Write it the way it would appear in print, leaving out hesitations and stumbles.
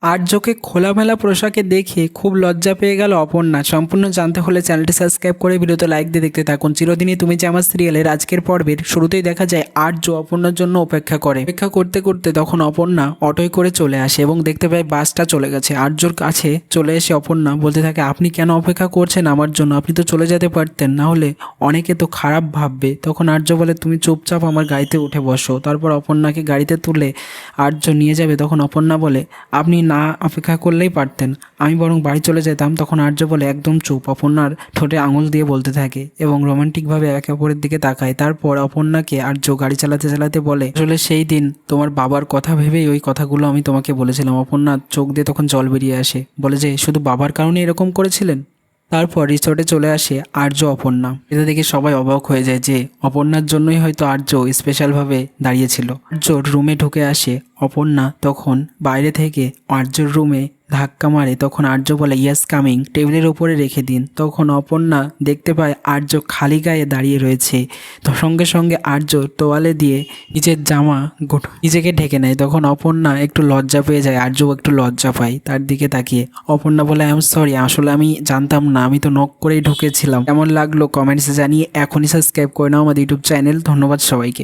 আর্যকে খোলামেলা পোশাকে দেখে খুব লজ্জা পেয়ে গেল অপর্ণা। সম্পূর্ণ জানতে হলে চ্যানেলটি সাবস্ক্রাইব করে ভিডিওতে লাইক দিয়ে দেখতে থাকুন। চিরদিনই তুমি যে আমার সিরিয়ালের আজকের পর্বের শুরুতেই দেখা যায় আর্য অপর্ণার জন্য অপেক্ষা করে। অপেক্ষা করতে করতে তখন অপর্ণা অটোয় করে চলে আসে এবং দেখতে পায় বাসটা চলে গেছে। আর্যর কাছে চলে এসে অপর্ণা বলতে থাকে, আপনি কেন অপেক্ষা করছেন আমার জন্য? আপনি তো চলে যেতে পারতেন, না হলে অনেকে তো খারাপ ভাববে। তখন আর্য বলে, তুমি চুপচাপ আমার গাড়িতে উঠে বসো। তারপর অপর্ণাকে গাড়িতে তুলে আর্য নিয়ে যাবে। তখন অপর্ণা বলে, আপনি না অপেক্ষা করলেই পারতেন, আমি বরং বাড়ি চলে যেতাম। তখন আর্য বলে, একদম চুপ। অপর্ণার ঠোঁটে আঙুল দিয়ে বলতে থাকে এবং রোমান্টিকভাবে একে অপরের দিকে তাকায়। তারপর অপর্ণাকে আর্য গাড়ি চালাতে চালাতে বলে, আসলে সেই দিন তোমার বাবার কথা ভেবেই ওই কথাগুলো আমি তোমাকে বলেছিলাম। অপর্ণা চোখ দিয়ে তখন জল বেরিয়ে আসে, বলে যে শুধু বাবার কারণে এরকম করেছিলেন। তারপর রিসোর্টে চলে আসে আর্য অপর্ণা। এটা দেখে সবাই অবাক হয়ে যায় যে অপর্ণার জন্যই হয়তো আর্য স্পেশালভাবে দাঁড়িয়েছিল। আর্যর রুমে ঢুকে আসে অপর্ণা। তখন বাইরে থেকে আর্যর রুমে ধাক্কা মারে। তখন আর্য বলে, ইয়াস কামিং, টেবিলের উপরে রেখে দিন। তখন অপর্ণা দেখতে পায় আর্য খালি গায়ে দাঁড়িয়ে রয়েছে। তো সঙ্গে সঙ্গে আর্য তোয়ালে দিয়ে নিজের জামা নিজেকে ঢেকে নেয়। তখন অপর্ণা একটু লজ্জা পেয়ে যায়, আর্য একটু লজ্জা পায় তার দিকে তাকিয়ে। অপর্ণা বলে, আই এম সরি, আসলে আমি জানতাম না, আমি তো নক করেই ঢুকেছিলাম। কেমন লাগলো কমেন্টসে জানিয়ে এখনই সাবস্ক্রাইব করে নাও আমাদের ইউটিউব চ্যানেল। ধন্যবাদ সবাইকে।